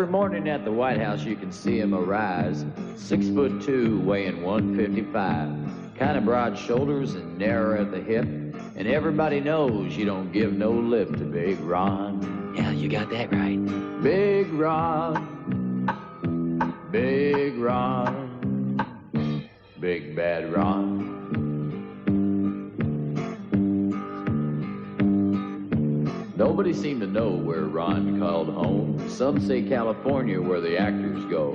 every morning at the White House you can see him arise, 6'2", weighing 155, kind of broad shoulders and narrow at the hip, and everybody knows you don't give no lip to Big Ron. Yeah, you got that right. Big Ron, Big Ron, Big Bad Ron. Nobody seemed to know where Ron called home. Some say California, where the actors go.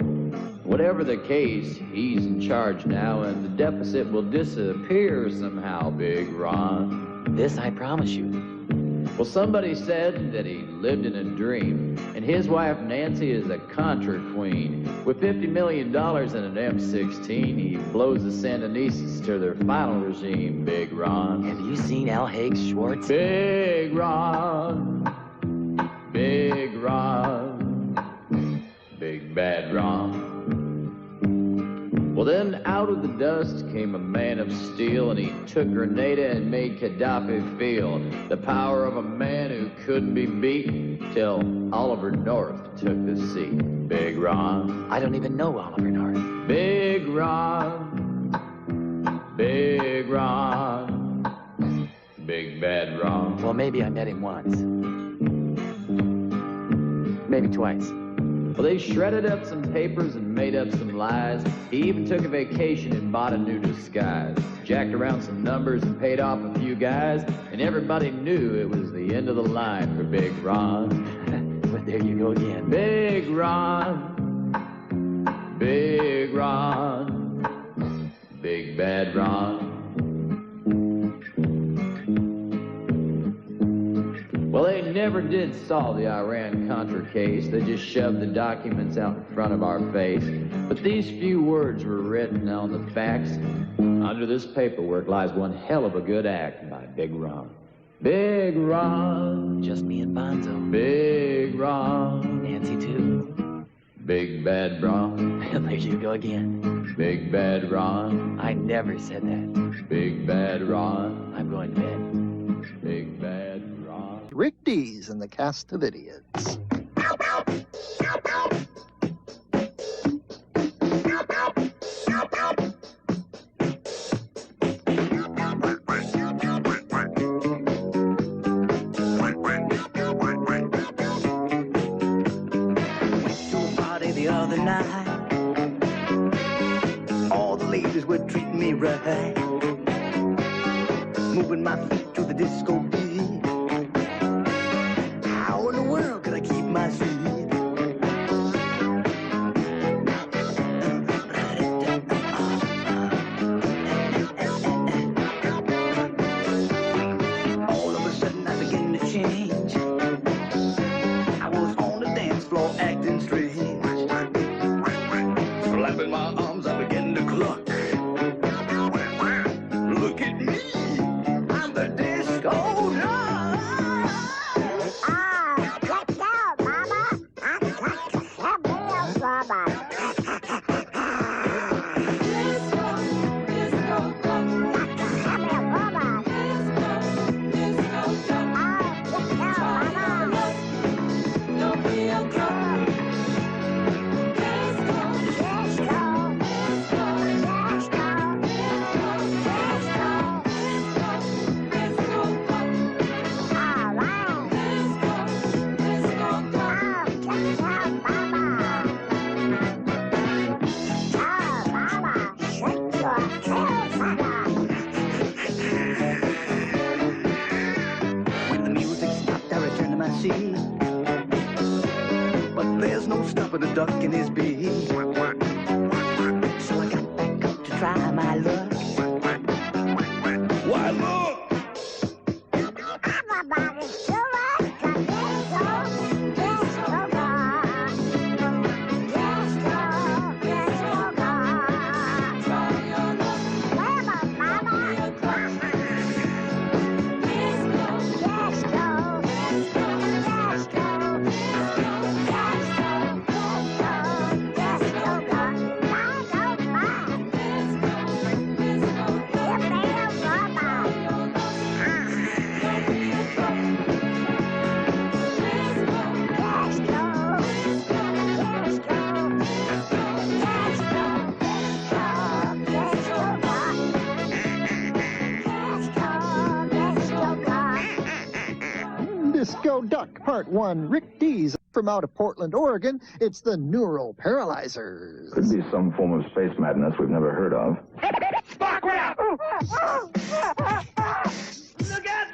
Whatever the case, he's in charge now, and the deficit will disappear somehow, Big Ron. This I promise you. Well, somebody said that he lived in a dream, and his wife Nancy is a contra queen. With $50 million and an M16, he blows the Sandinistas to their final regime, Big Ron. Have you seen Al Haig's Schwartz? Big Ron, Big Ron, Big Bad Ron. Well, then out of the dust came a man of steel, and he took Grenada and made Gaddafi feel the power of a man who couldn't be beat till Oliver North took the seat. Big Ron. I don't even know Oliver North. Big Ron, Big Ron, Big Bad Ron. Well, maybe I met him once. Maybe twice. Well, they shredded up some papers and made up some lies. He even took a vacation and bought a new disguise. Jacked around some numbers and paid off a few guys. And everybody knew it was the end of the line for Big Ron. But there you go again. Big Ron, Big Ron, Big Bad Ron. Well, they never did solve the Iran-Contra case. They just shoved the documents out in front of our face. But these few words were written on the facts. Under this paperwork lies one hell of a good act by Big Ron. Big Ron. Just me and Bonzo. Big Ron. Nancy, too. Big Bad Ron. There you go again. Big Bad Ron. I never said that. Big Bad Ron. I'm going to bed. Big Bad Ron. Rick Dees and the cast of idiots. All the ladies were treating me right, moving my feet to the disco beat. How in the world could I keep my seat? All of a sudden I began to change. I was on the dance floor acting strange. Flapping my arms, I began to cluck. Look at me, I'm the disco dog. Let's go, Mama. I've got to have meals, Mama. When the music stopped, I returned to my seat. But there's no stopping the duck in his beat. So I got back up to try my luck. Why look? Everybody's too much to disco bar. Disco bar. Where my mama? Disco. Disco Duck Part 1, Rick Dees. From out of Portland, Oregon, it's the Neural Paralyzers. Could be some form of space madness we've never heard of. Spock rap! Look out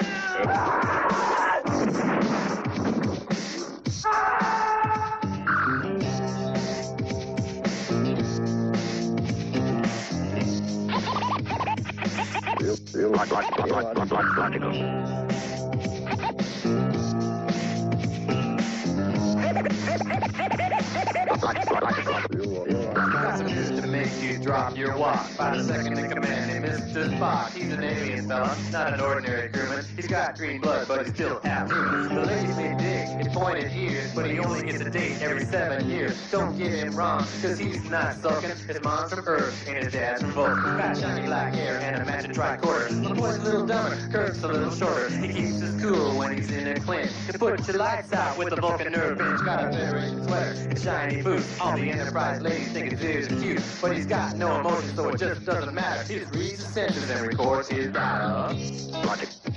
Got some news to make you drop your walk. By the second in command, named Mr. Spock. He's an alien fella, not an ordinary crewman. He's got green blood, but he's still half human. The ladies may dig his pointed ears, but he only gets a date every 7 years. Don't get him wrong, cause he's not sulking. His mom's from Earth, and his dad's from Vulcan. Got shiny black hair and a matching tricorder. The boy's a little dumber, Kirk's a little shorter. He keeps his cool when he's in a clinch. To put your lights out with a Vulcan nerve pinch. Got a Federation sweater and shiny boots. All the Enterprise ladies think his ears are cute, but he's got no emotion, so it just doesn't matter. He just reads the sentence and records his data.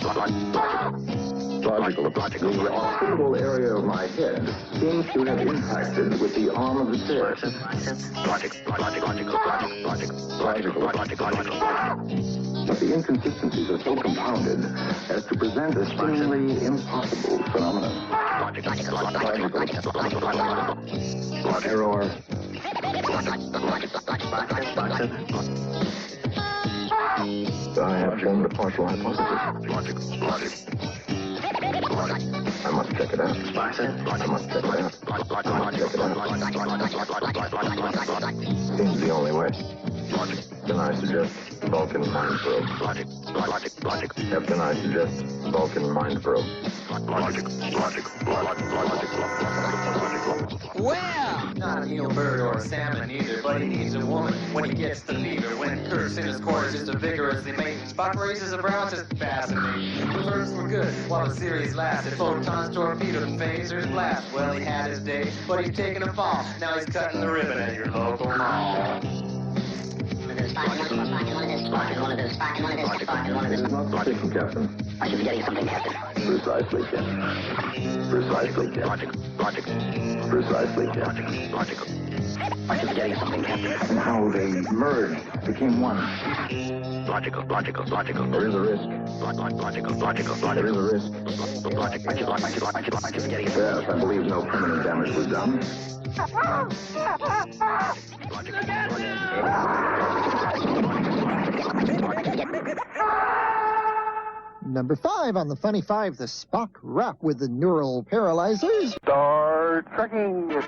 Logical. The occipital area of my head seems to have impacted with the arm of the chair. But the inconsistencies are so compounded as to present a seemingly impossible phenomenon. Error. I have formed a partial hypothesis. I must check it out. Seems the only way. Then I suggest Vulcan mind probe. Captain, I suggest Vulcan mind probe. Well, not a Neil bird or a salmon either, but he needs a woman when he gets the fever. When Kirk's in his quarters just to vigorously mate. Spock raises a brow, just fascinating. The first were good while the series lasted. Photons, torpedoes, and phasers blast. Well, he had his day, but he's taking a fall. Now he's cutting the ribbon at your local mall. Speaking, Captain. Are you forgetting something, Captain? Precisely, Captain. Precisely, Captain. Are you forgetting something, Captain? And how they merged, became one. Logical. There is a risk. There is a risk. Aren't you forgetting something? Yes, I believe no permanent damage was done. Number 5 on the Funny 5, the Spock rap with the Neural Paralyzers. Start trekking.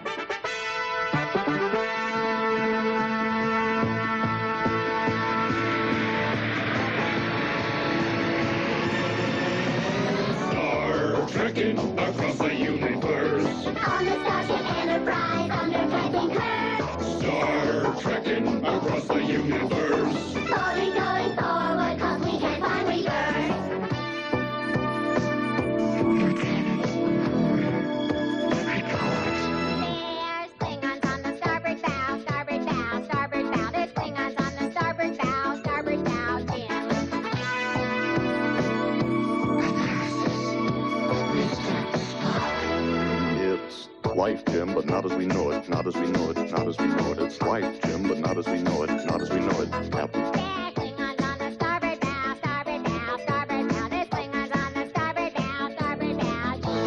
Trekking across the universe. On the Starship Enterprise under Trekkin curve. Star trekking across the universe. Slowly going forward cause we can't find reverse. There's Klingons on the starboard bow, starboard bow, starboard bow. There's Klingons on the starboard bow, starboard bow, Jim. It's life, Jim, but not as we know it, not as we know it, not as we know it. It's life, Jim, but not as we know it, not as we know it. Captain. There's Klingons on the starboard bow, starboard bow, starboard bow. There's Klingons on the starboard bow, starboard bow, Jim.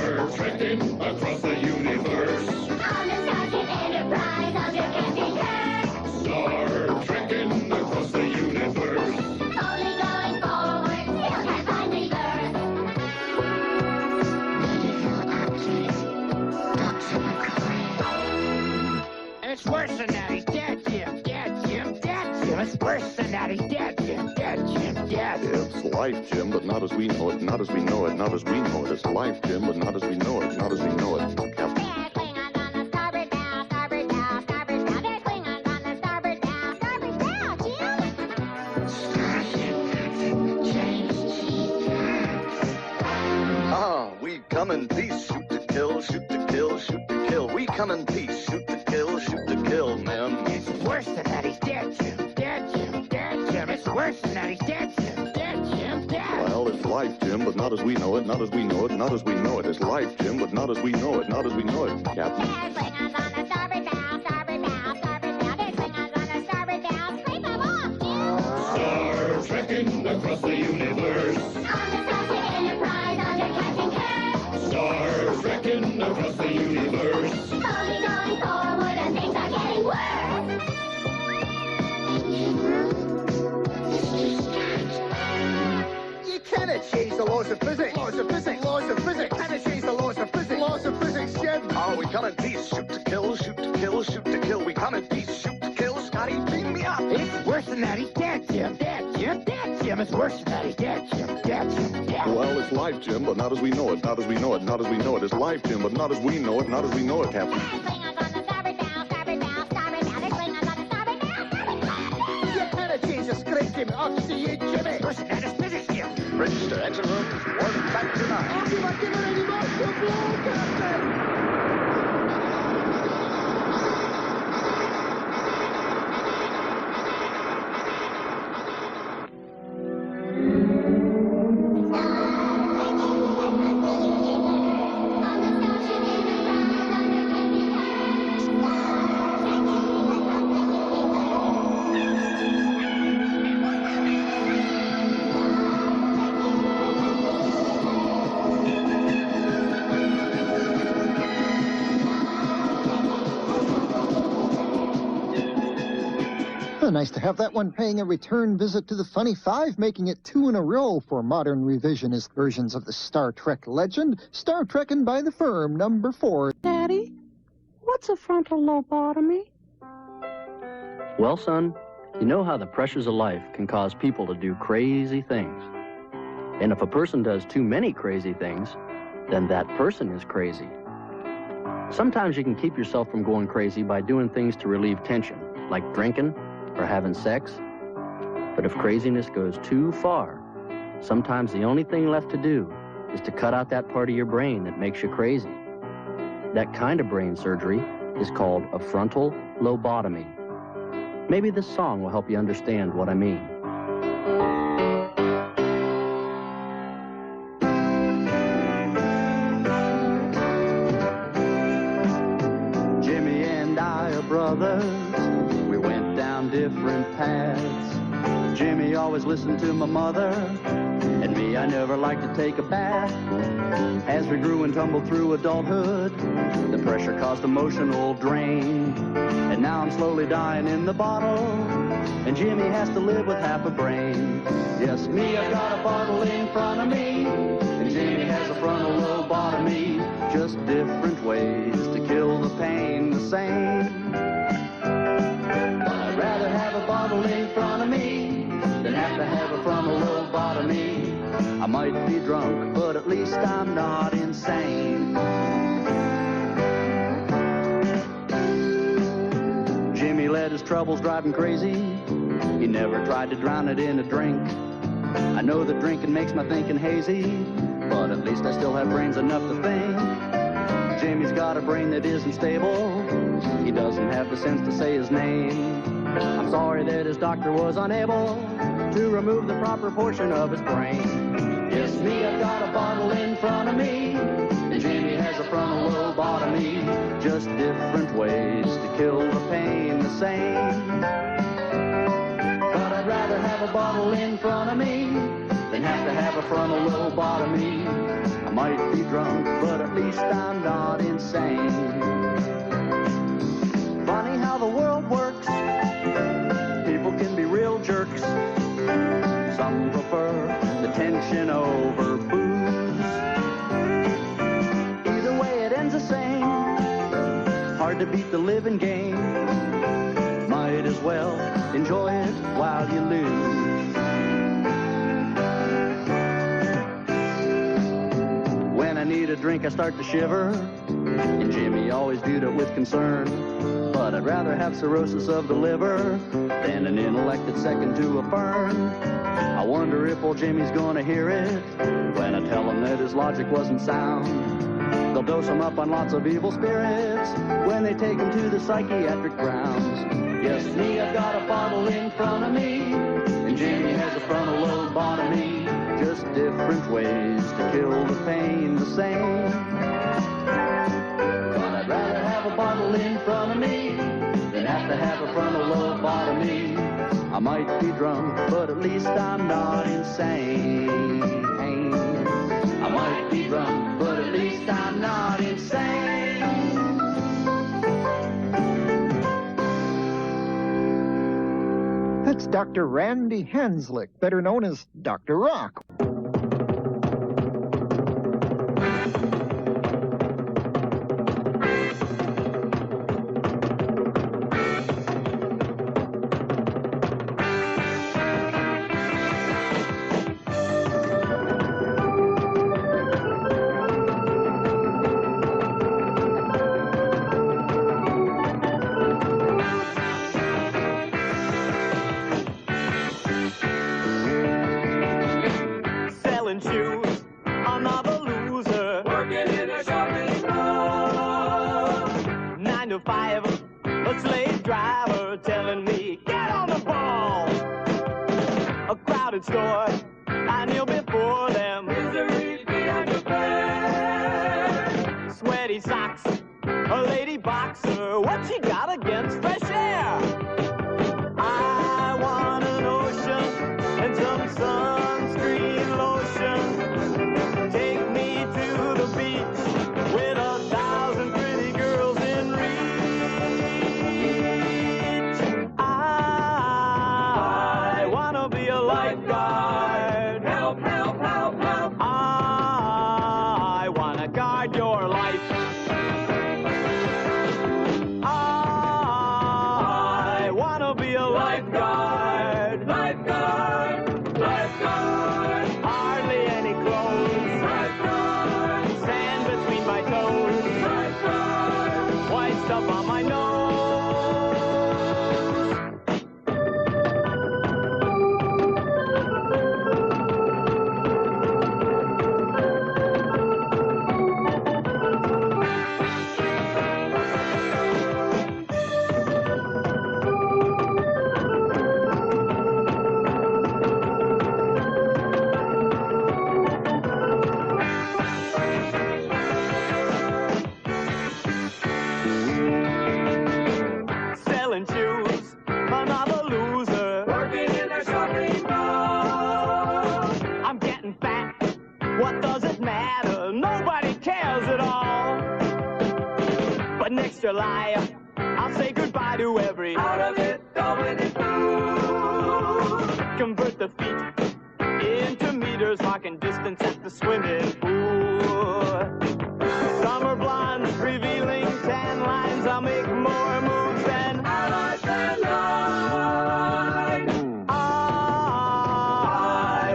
Star trekking across the universe. On the Starship Enterprise under Captain Kirk. Star trekking across the universe. Slowly going forward, still can't find reverse. And it's worse than that. He's dead, Jim. Dead, Jim. Dead, Jim. It's worse than that. He's dead, Jim. Dead, Jim. Dead. It's life, Jim, but not as we know it, not as we know it, not as we know it. It's life, Jim, but not as we know it, not as we know it. Captain. There's Klingons on the starboard bow, starboard bow, starboard bow. There's Klingons on the starboard bow, starboard bow, Jim. We come in peace, shoot to kill, shoot to kill, shoot to kill. We come in peace, shoot to kill, man. It's worse than that. He's dead, Jim. Dead, Jim. Dead, Jim. It's worse than that. He's dead, Jim. Dead, Jim. Dead. Well, it's life, Jim, but not as we know it, not as we know it, not as we know it. It's life, Jim, but not as we know it, not as we know it, Captain. There's Klingons on the starboard bow, starboard bow, starboard bow. There's Klingons on the starboard bow. Scrape them off, Jim! Star trekking across the universe. On the Starship Enterprise under Captain Kirk. Star trekking across the universe. Slowly going forward and things are getting worse. You cannot change the laws of physics. Laws of physics. Laws of physics. Cannot change the laws of physics. Laws of physics, Jim. Oh, we come in peace. Shoot to kill, shoot to kill, shoot to kill. We come in peace. Shoot to kill. Scotty, beat me up. It's worse than that. He's dead, Jim. Dead, Jim. Dead, Jim. It's worse than that. He's dead, Jim. Dead, Jim. Dead. Well, it's life, Jim, but not as we know it, not as we know it, not as we know it. It's life, Jim, but not as we know it, not as we know it, Captain. There's Klingons on the starboard bow, starboard bow, starboard bow. There's Klingons on the starboard bow, starboard bow. You cannot change the script, Jim. I'll see you, Jimmy. Worse than that. It's physics, Jim. Register exit rooms. Warp back to 9. I'll be back in any more to blow, Captain. Nice to have that one paying a return visit to the Funny Five, making it 2 in a row for modern revisionist versions of the Star Trek legend, Star Trekkin' by the Firm, number 4. Daddy, what's a frontal lobotomy? Well, son, you know how the pressures of life can cause people to do crazy things. And if a person does too many crazy things, then that person is crazy. Sometimes you can keep yourself from going crazy by doing things to relieve tension, like drinking or having sex. But if craziness goes too far, sometimes the only thing left to do is to cut out that part of your brain that makes you crazy. That kind of brain surgery is called a frontal lobotomy. Maybe this song will help you understand what I mean. Jimmy and I are brothers. We went down different paths. Jimmy always listened to my mother, and me, I never liked to take a bath. As we grew and tumbled through adulthood, the pressure caused emotional drain. And now I'm slowly dying in the bottle, and Jimmy has to live with half a brain. Yes, me, I got a bottle in front of me, and Jimmy has a frontal lobotomy. Just different ways to kill the pain the same. But I'd rather have a bottle in front of me than have to have a frontal lobotomy. I might be drunk, but at least I'm not insane. Jimmy let his troubles drive him crazy. He never tried to drown it in a drink. I know that drinking makes my thinking hazy, but at least I still have brains enough to think. Jimmy's got a brain that isn't stable. He doesn't have the sense to say his name. I'm sorry that his doctor was unable to remove the proper portion of his brain. Yes, me, I've got a bottle in front of me, and Jimmy has a frontal lobotomy. Just different ways to kill the pain the same. But I'd rather have a bottle in front of me than have to have a frontal lobotomy. I might be drunk, but at least I'm not insane. Funny how the world works. People can be real jerks. Some prefer the tension over booze. Either way, it ends the same. Hard to beat the living game. Might as well enjoy it while you lose. When I need a drink, I start to shiver, and Jimmy always viewed it with concern. But I'd rather have cirrhosis of the liver than an intellect that's second to a fern. I wonder if old Jimmy's gonna hear it when I tell him that his logic wasn't sound. They'll dose him up on lots of evil spirits when they take him to the psychiatric grounds. Yes, me, I've got a bottle in front of me, and Jimmy has a frontal lobotomy. Just just different ways to kill the pain the same. But I'd rather have a bottle in front of me than have to have a frontal lobotomy. I might be drunk, but at least I'm not insane. I might be drunk, but at least I'm not insane. That's Dr. Randy Hanslick, better known as Dr. Rock. Shoes, another loser, working in a shopping mall. 9 to 5, a slave driver telling me, get on the ball. A crowded store, I kneel before them. Misery behind your bed. Sweaty socks, a lady boxer, what she got against fresh air? I want an ocean and some sunscreen lotion. Take me to the beach with 1,000 pretty girls in reach. I wanna be a lifeguard. Help, help, help, help. I wanna guard your life. I wanna be a lifeguard. Lifeguard, lifeguard. Hardly any clothes. Lifeguard. Sand between my toes. Lifeguard. White stuff on my nose. Selling shoes, another loser, working in a shopping mall. I'm getting fat, what does it matter? Nobody cares at all. But next July, I'll say goodbye to every out of it, going it through. Convert the feet into meters, marking distance at the swimming pool. Summer blondes revealing tan lines. I'll make more moves than allies and light. I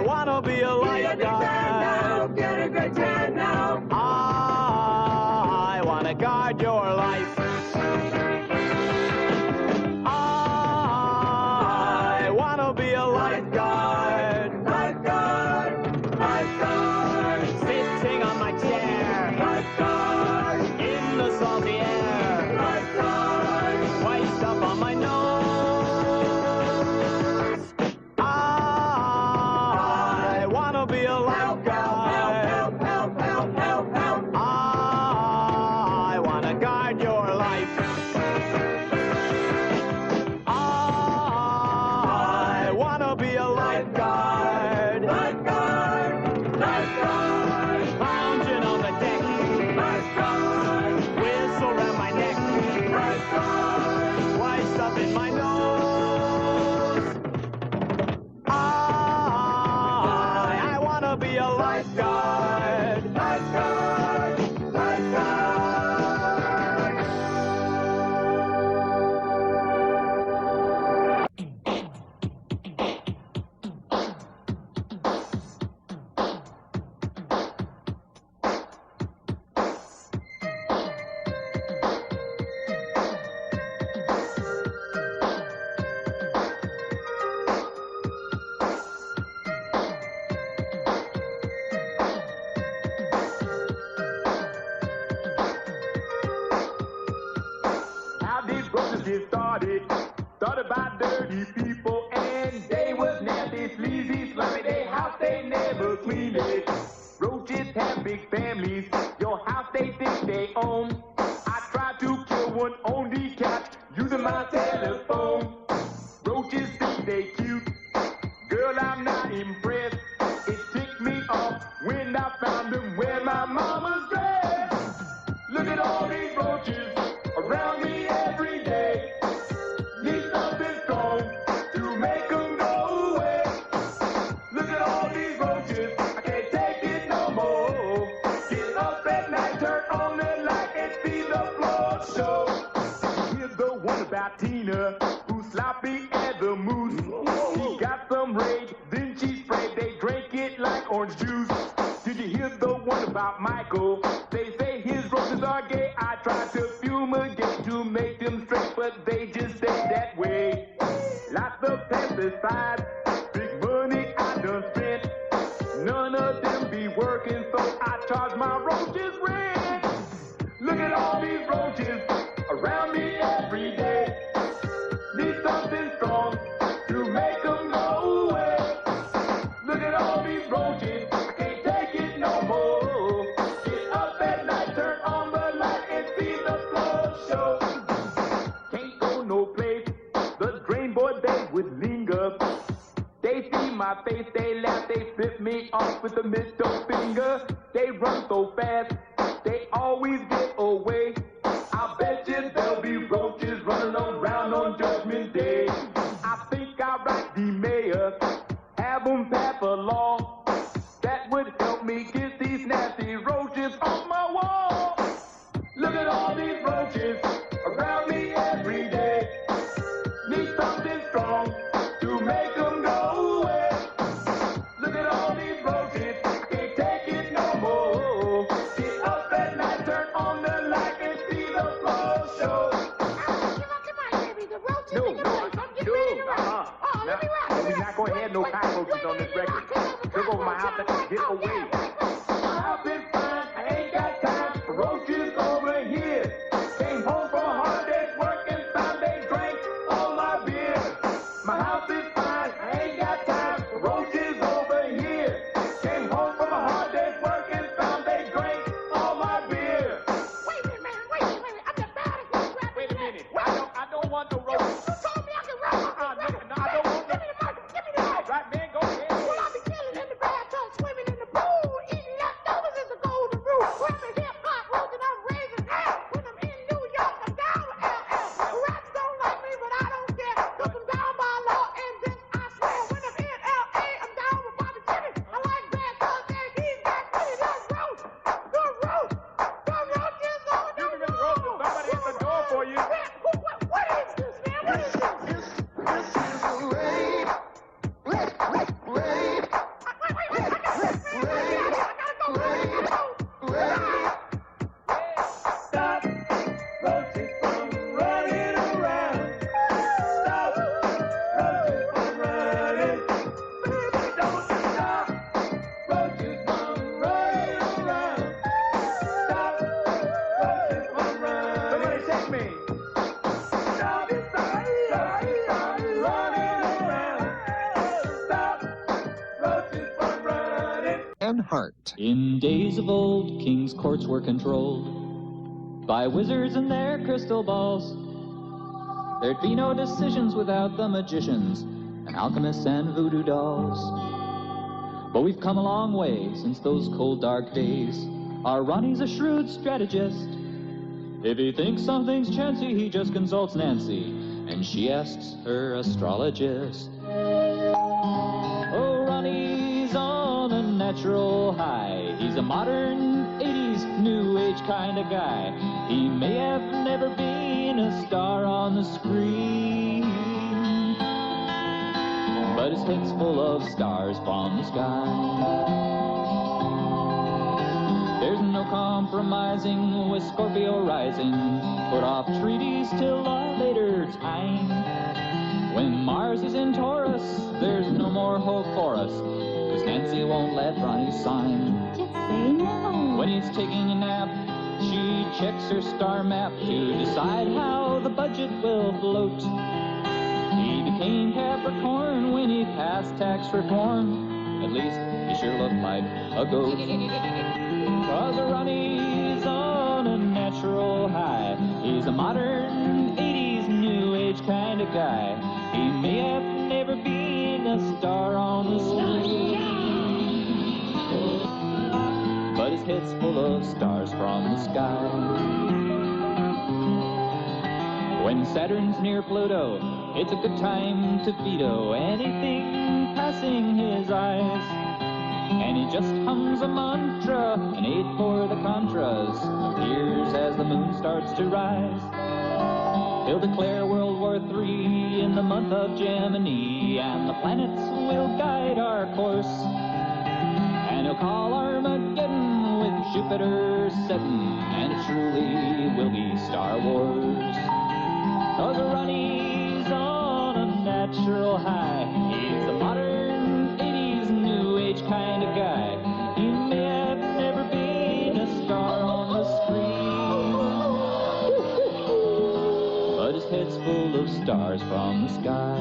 wanna be a lifeguard. Get a great tan now. I wanna guard your life. I wanna be a lifeguard. Lifeguard, lifeguard. Sitting on my chair. Lifeguard. In the salty air. Lifeguard. White stuff on my nose. I wanna be a lifeguard. Help, help, help, help, help. I wanna guard your life. I wanna be a lifeguard. Lifeguard, lifeguard. Lounging on the deck. Lifeguard. Whistle around my neck. Lifeguard. White stuff in my nose. I wanna be a lifeguard. Lifeguard, lifeguard. How these brothers get started? Started by dirty people, and they was nasty, sleazy, slimy. They house they never clean it. Roaches have big families, your house they think they own. I tried to kill one on the couch using my telephone. Roaches think they cute, girl I'm not impressed. It ticked me off when I found them wearing my mama's dress. Look at all these roaches around me every day. Need something strong to make them go away. Look at all these roaches, I can't take it no more. Get up at night, turn on the light and see the floor show. Here's the one about Tina, who's sloppy as a moose. She got some rage, then she sprayed, they drank it like orange juice. Did you hear the one about Michael? They say his roaches are gay. I tried to fumigate to make them straight, but they just stay that way. Lots of pesticides, big money I done spent. None of them be working, so I charge my roaches rent. Look at all these roaches around me every day. Need something strong to make them go away. Look at all these roaches, I can't take it no more. Get up at night, turn on the light and see the floor show. Can't go no place, the drain boy they would linger. They see my face, they laugh, they flip me off with the middle finger. They run so fast, they always get away. I bet you there'll be roaches running around on Judgment Day. I think I'll write the mayor, have them pass a law that would help me get these nasty roaches off my wall. Look at all these roaches around me every day. Need something strong to make them go away. Look at all these roaches, I can't take it no more. Get up at night, turn on the light and see the floor show. We're not going to have no cockroaches on this record. Look over my house and get away. My house is fine, I ain't got time for roaches over here. Came home from a hard day's work and found they drank all my beer. My house is fine, I ain't got time for roaches over here. Came home from a hard day's work and found they drank all my beer. Wait a minute, man, wait a minute. I'm just bad at this rap. Wait a minute, I don't want no roaches. You told me I could rap. No, I don't want no. Give me the mic, give me the mic. Right, man, go ahead. Well, I be chilling in the bathtub, swimming in the pool, eating leftovers is the golden rule. Rapping hip-hop, roasting up raisins hell. When I'm in New York, I'm down with LL. Raps don't like me, but I don't care. Cause I'm down by law, and this I swear. When I'm in L.A., I'm down with Bobby Jimmy. I like bad thugs and Dees back city. Let's roast, the roast, the roaches on the road. Somebody at the door for you. What is this, man? What is this? This is a raid. Stop roaches from running around. Stop roaches from running. Don't stop roaches from running around. Stop roaches from running. Somebody take me. Stop running around. Stop roaches from running. And Hart. In days of old, kings' courts were controlled by wizards and their crystal balls. There'd be no decisions without the magicians and alchemists and voodoo dolls. But we've come a long way since those cold, dark days. Our Ronnie's a shrewd strategist. If he thinks something's chancy, he just consults Nancy, and she asks her astrologist. Oh, Ronnie's on a natural high. He's a modern 80s new age kind of guy. He may have never been a star on the screen, but his head's full of stars from the sky. There's no compromising with Scorpio rising. Put off treaties till a later time. When Mars is in Taurus, there's no more hope for us, 'cause Nancy won't let Ronnie sign. Just say no. When he's taking a nap, she checks her star map to decide how the budget will float. He became Capricorn when he passed tax reform. At least he sure looked like a ghost. 'Cause Ronnie's on a natural high. He's a modern 80s new age kind of guy. He may have never been a star on the screen, but his head's full of stars from the sky. When Saturn's near Pluto, it's a good time to veto anything passing his eyes. And he just hums a mantra, an aid for the Contras, appears as the moon starts to rise. He'll declare World War III in the month of Gemini, and the planets will guide our course. And he'll call Armageddon with Jupiter setting, and it truly will be Star Wars. 'Cause Ronnie's on a natural high. He's a modern 80s new age kind of guy. He may have never been a star on the screen, but his head's full of stars from the sky.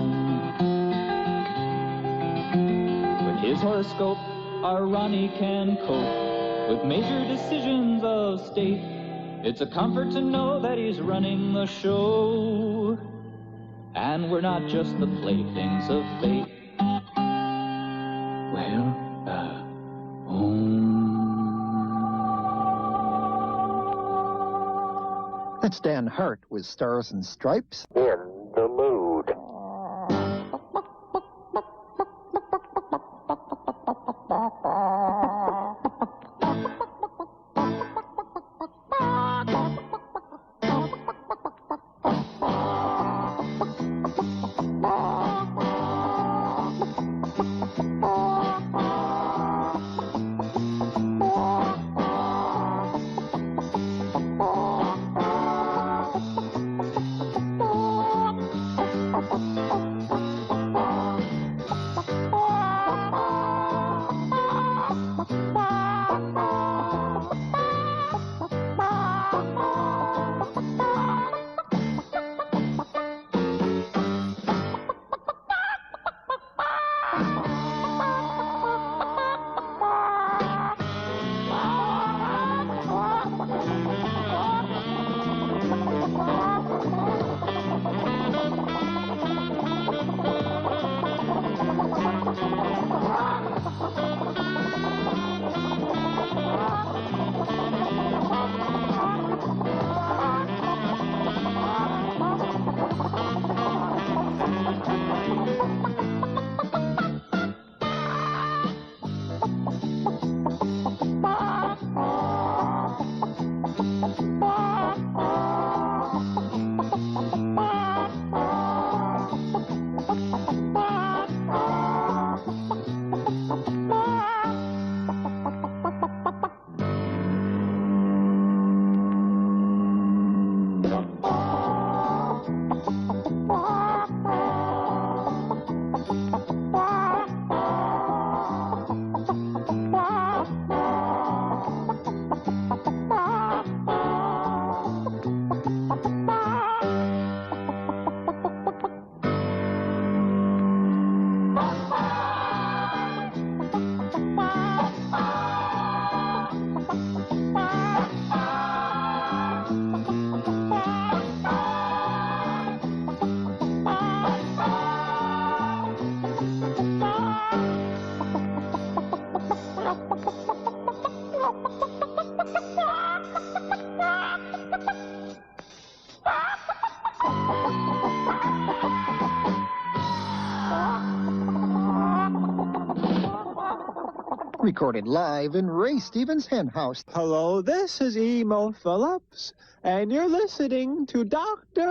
With his horoscope, our Ronnie can cope with major decisions of state. It's a comfort to know that he's running the show, and we're not just the playthings of fate. Well, That's Dan Hart with Stars and Stripes. In the mood. Recorded live in Ray Stevens' hen house. Hello, this is Emo Phillips, and you're listening to Dr.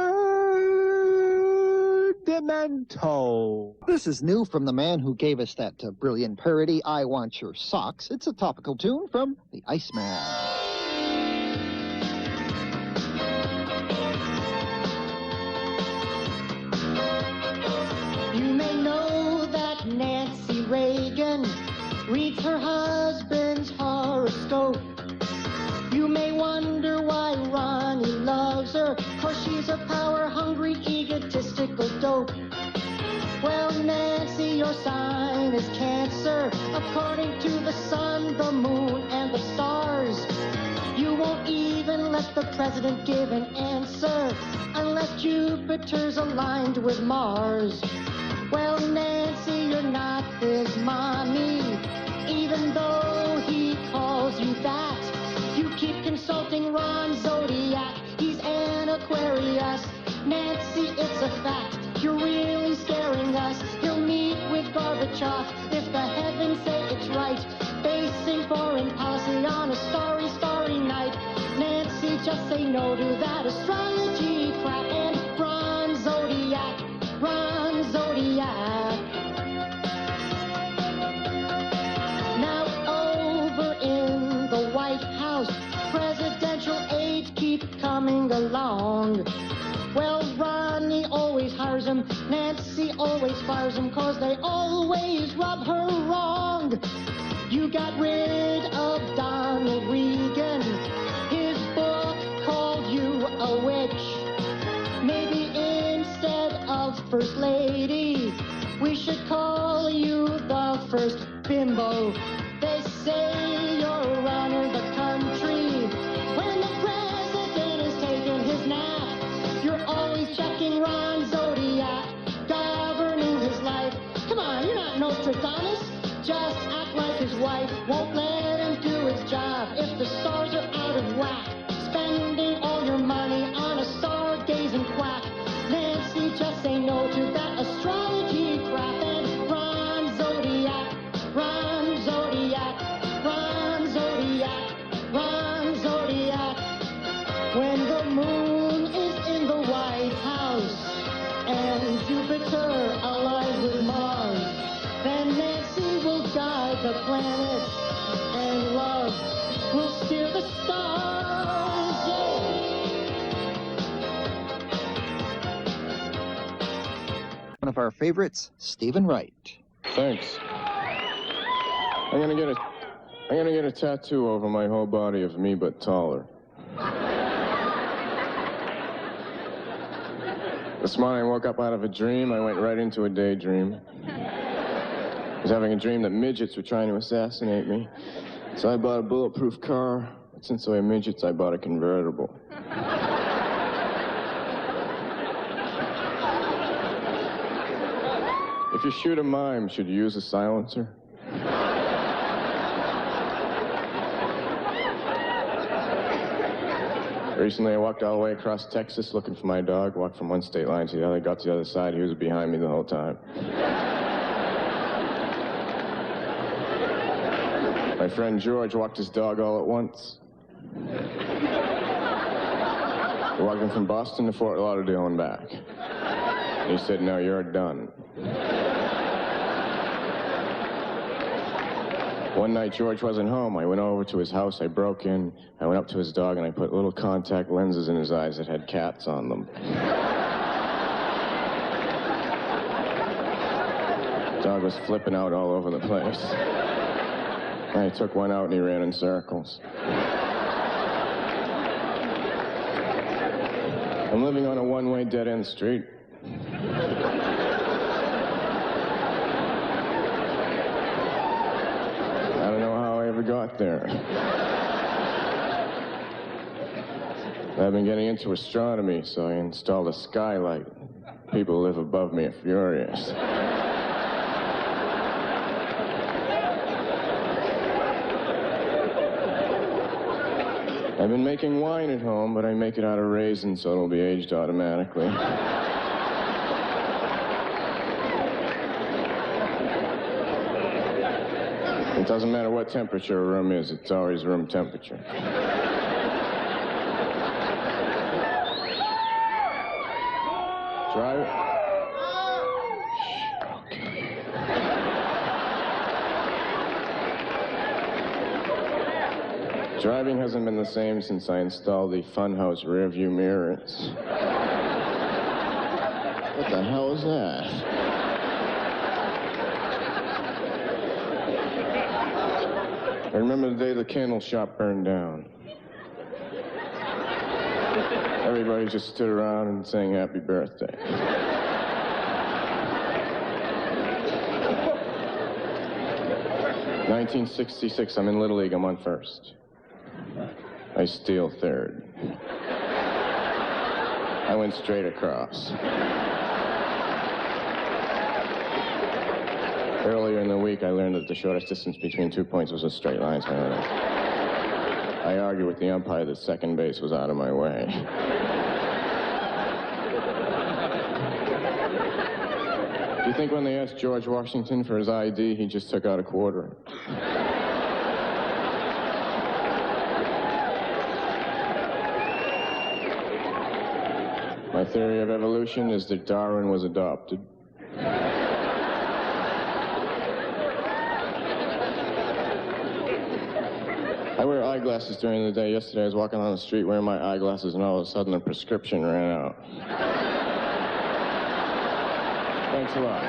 Demento. This is new from the man who gave us that brilliant parody, I Want Your Socks. It's a topical tune from the Iceman. You may know that Nancy Reagan reads her husband's horoscope. You may wonder why Ronnie loves her, 'cause she's a power-hungry, egotistical dope. Well, Nancy your sign is Cancer. According to the sun, the moon, and the stars, you won't even let the president give an answer unless Jupiter's aligned with Mars. Well, Nancy, you're not his mommy, even though he calls you that. You keep consulting Ron Zodiac, he's an Aquarius. Nancy, it's a fact, you're really scaring us. He'll meet with Gorbachev if the heavens say it's right, basing foreign policy on a starry, starry night. Nancy, just say no to that astrology crap and Ron Zodiac, Ron Zodiac. Now over in the White House, presidential aides keep coming along. Well, Ronnie always hires them, Nancy always fires them, 'cause they always rub her wrong. You got rid of Donald Reagan, his book called you a witch. Maybe instead of First Lady, we should call you the First Bimbo. They say you're running the country when the president is taking his nap. You're always checking Ron Zodiac, governing his life. Come on, you're not Nostradamus. Just act like his wife won't let him do his job if the stars are out of whack. Spending all your money on a stargazing quack. Nancy, just say no to that astrology crap and Ron Zodiac, Ron Zodiac, Ron Zodiac, Ron Zodiac. When the moon is in the White House and Jupiter aligns with Mars, then Nancy will guide the planets and love will steer the stars. Yeah. One of our favorites, Stephen Wright. Thanks. I'm gonna get a tattoo over my whole body of me but taller. This morning I woke up out of a dream. I went right into a daydream. I was having a dream that midgets were trying to assassinate me. So I bought a bulletproof car. But since I had midgets, I bought a convertible. If you shoot a mime, should you use a silencer? Recently, I walked all the way across Texas looking for my dog, walked from one state line to the other, got to the other side, he was behind me the whole time. My friend George walked his dog all at once. We walked him from Boston to Fort Lauderdale and back. And he said, "No, you're done." One night, George wasn't home. I went over to his house, I broke in, I went up to his dog, and I put little contact lenses in his eyes that had cats on them. The dog was flipping out all over the place. I took one out and he ran in circles. I'm living on a one-way dead-end street. I don't know how I ever got there. I've been getting into astronomy, so I installed a skylight. People who live above me are furious. I've been making wine at home, but I make it out of raisins, so it'll be aged automatically. It doesn't matter what temperature a room is, it's always room temperature. Driving hasn't been the same since I installed the Funhouse rearview mirrors. What the hell is that? I remember the day the candle shop burned down. Everybody just stood around and sang happy birthday. 1966, I'm in Little League, I'm on first. I steal third. I went straight across. Earlier in the week, I learned that the shortest distance between 2 points was a straight line, so I argued with the umpire that second base was out of my way. Do you think when they asked George Washington for his ID, he just took out a quarter? My theory of evolution is that Darwin was adopted. I wear eyeglasses during the day. Yesterday I was walking on the street wearing my eyeglasses and all of a sudden the prescription ran out. Thanks a lot.